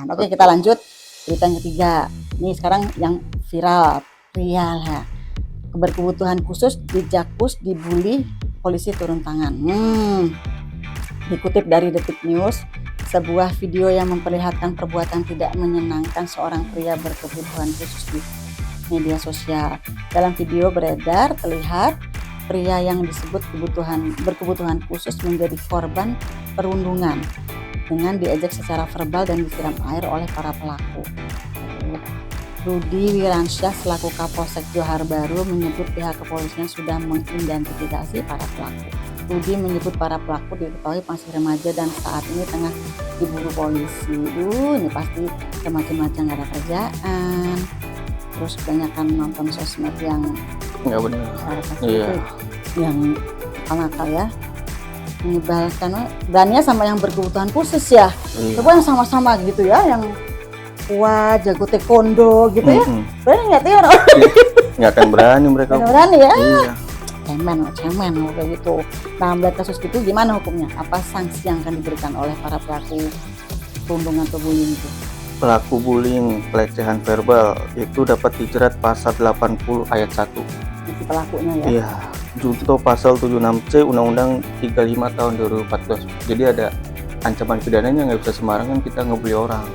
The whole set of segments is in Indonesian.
pernikahan. Oke, kita lanjut berita yang ketiga. Ini sekarang yang viral, pria lah. Berkebutuhan khusus dijakus, dibully, polisi turun tangan. Dikutip dari Detik News, sebuah video yang memperlihatkan perbuatan tidak menyenangkan seorang pria berkebutuhan khusus di media sosial. Dalam video beredar terlihat pria yang disebut berkebutuhan khusus menjadi korban perundungan dengan diejek secara verbal dan disiram air oleh para pelaku. Rudi Wiransyah selaku Kapolsek Johar Baru menyebut pihak kepolisian sudah mengidentifikasi para pelaku. Rudi menyebut para pelaku diketahui masih remaja dan saat ini tengah diburu polisi. Ini pasti remaja-remaja nggak ada kerjaan. Terus kebanyakan nonton sosmed yang nggak benar. Iya. Yang nakal ya. Menyebalkan. Berani sama yang berkebutuhan khusus ya. Coba yang sama-sama gitu ya, yang kuat, jago taekwondo gitu ya. Berani nggak tuh orang? Nggak akan berani mereka. Nggak berani ya. Iya. Cemen kayak gitu. Nah, melihat kasus gitu gimana hukumnya? Apa sanksi yang akan diberikan oleh para pelaku perundungan atau bullying itu? Pelaku bullying, pelecehan verbal itu dapat dijerat pasal 80 ayat 1. Si pelakunya ya? Iya, junto pasal 76C Undang-Undang 35 tahun 2014. Jadi ada ancaman pidananya, nggak bisa sembarangan kita ngebully orang.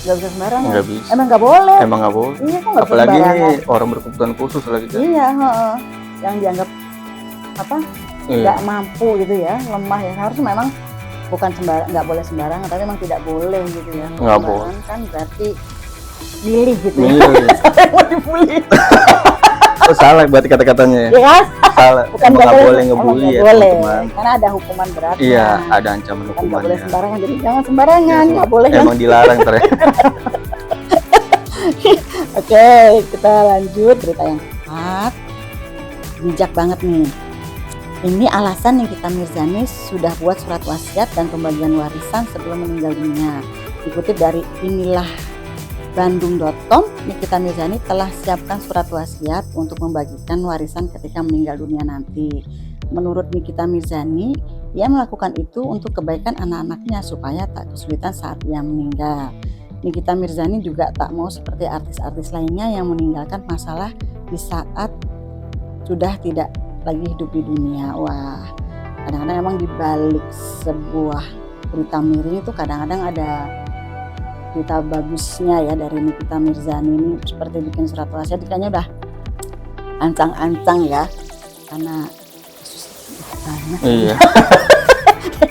Nggak bisa sembarangan? Nggak bisa. Emang nggak boleh? Emang nggak boleh. Iya, kok nggak bisa apalagi sembarangan? ini orang berkebutuhan khusus lagi kan? Iya, yang dianggap apa? Nggak mampu gitu ya, lemah ya. Harusnya memang bukan nggak boleh sembarangan, tapi memang tidak boleh gitu ya. Nggak boleh. Kan berarti milih gitu ya. Milih. Siapa yang mau dibully? Oh, salah berarti kata-katanya ya? Ya kan? Salah. Bukan Emang nggak boleh emang ngebully nggak ya boleh. teman-teman. Karena ada hukuman berat. Iya, ada ancaman Kan nggak hukumannya. boleh sembarangan, jadi jangan sembarangan, nggak boleh kan? Emang dilarang ternyata. Oke, kita lanjut berita yang keempat. Bijak banget nih. Ini alasan Nikita Mirzani sudah buat surat wasiat dan pembagian warisan sebelum meninggal dunia. Dikutip dari inilah.bandung.com, Nikita Mirzani telah siapkan surat wasiat untuk membagikan warisan ketika meninggal dunia nanti. Menurut Nikita Mirzani, ia melakukan itu untuk kebaikan anak-anaknya supaya tak kesulitan saat ia meninggal. Nikita Mirzani juga tak mau seperti artis-artis lainnya yang meninggalkan masalah di saat sudah tidak lagi hidup di dunia. Wah, kadang-kadang emang dibalik sebuah berita miring itu kadang-kadang ada berita bagusnya ya dari Nikita Mirzani ini, seperti bikin surat wasiat kayaknya udah ancang-ancang ya, karena banyak. Iya.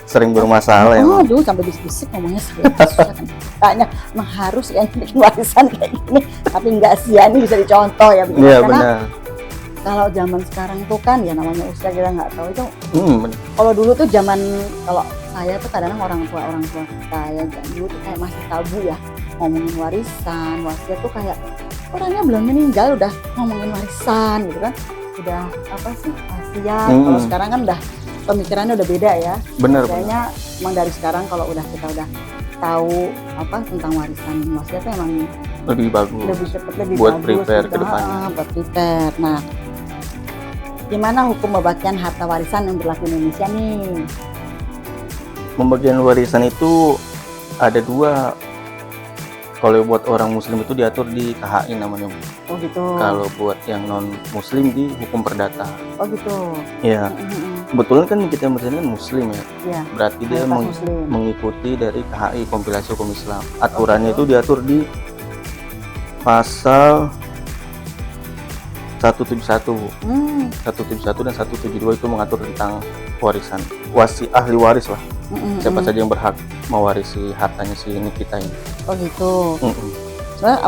Sering bermasalah ya. Aduh, sampai bisik-bisik ngomongnya kayaknya emang harus ya bikin warisan kayak gini, tapi enggak sih ya, ini bisa dicontoh ya. Iya, karena benar. kalau zaman sekarang tuh kan ya namanya usia kita nggak tahu itu. Kalau dulu tuh zaman, kalau saya tuh kadang-kadang orang tua kita ya dulu tuh kayak masih tabu ya ngomongin warisan, wasiat tuh kayak orangnya belum meninggal udah ngomongin warisan gitu kan, udah apa sih wasiat. Kalau sekarang kan udah pemikirannya udah beda ya. Benar. Kayaknya emang dari sekarang kalau kita udah tahu apa tentang warisan wasiat tuh emang lebih bagus. Lebih cepat, lebih buat bagus prepare gitu. ke depannya. Buat prepare. Nah, gimana hukum pembagian harta warisan yang berlaku di Indonesia nih? Pembagian warisan itu ada dua. Kalau buat orang muslim itu diatur di KHI namanya. Oh gitu. Kalau buat yang non muslim di hukum perdata. Oh gitu. Iya. Kebetulan kan kita kan muslim ya. Iya. Berarti dia mengikuti dari KHI, kompilasi hukum Islam. Aturannya itu diatur di pasal 171. 171 dan 172 itu mengatur tentang warisan. Ahli waris lah. Siapa saja yang berhak mewarisi hartanya si Nikita ini. Oh gitu. Soalnya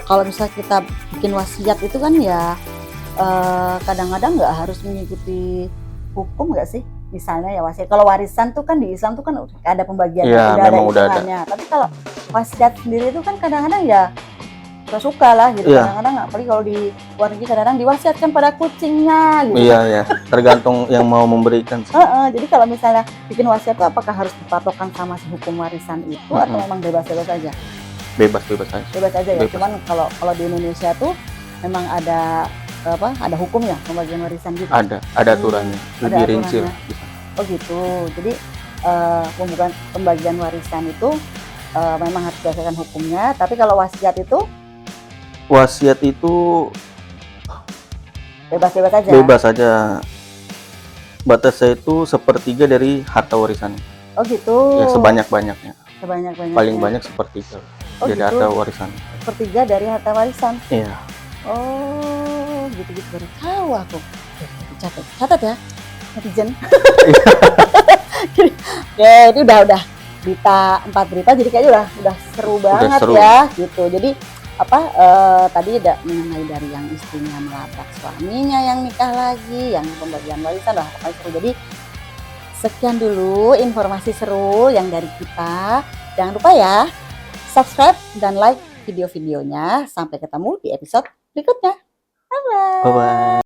kalau misalnya kita bikin wasiat itu kan ya kadang-kadang nggak harus mengikuti hukum nggak sih? Misalnya ya wasiat. Kalau warisan tuh kan di Islam tuh kan ada pembagian, ya, udah ada. Tapi kalau wasiat sendiri itu kan kadang-kadang ya suka lah gitu. Kadang-kadang apalagi kalau di luar negeri kadang-kadang diwasiatkan pada kucingnya gitu. Iya ya, tergantung yang mau memberikan. Jadi kalau misalnya bikin wasiat itu apakah harus dipatokkan sama si hukum warisan itu atau memang bebas-bebas aja? Bebas aja. Bebas aja ya. Cuman kalau di Indonesia tuh memang ada hukumnya pembagian warisan gitu. Ada aturannya, lebih rinci lah. Oh gitu. Jadi pembagian warisan itu memang harus berdasarkan hukumnya. Tapi kalau wasiat itu Wasiat itu bebas-bebas aja. bebas saja. Batasnya itu 1/3 dari harta warisan. Oh gitu. Ya sebanyak-banyaknya. Sebanyak-banyaknya. Paling banyak 1/3 Oh dari gitu. harta warisan. 1/3 dari harta warisan. Iya. Oh, gitu-gitu baru tahu aku. Catat ya, netizen. Ya, itu udah berita 4 berita, jadi kayaknya udah seru banget seru. ya, gitu. Jadi tadi ada mengenai dari yang istrinya melabrak suaminya yang nikah lagi, yang pembagian warisan lah, pokoknya seru. Jadi sekian dulu informasi seru yang dari kita. Jangan lupa ya, subscribe dan like video-videonya. Sampai ketemu di episode berikutnya. Bye-bye. Bye-bye.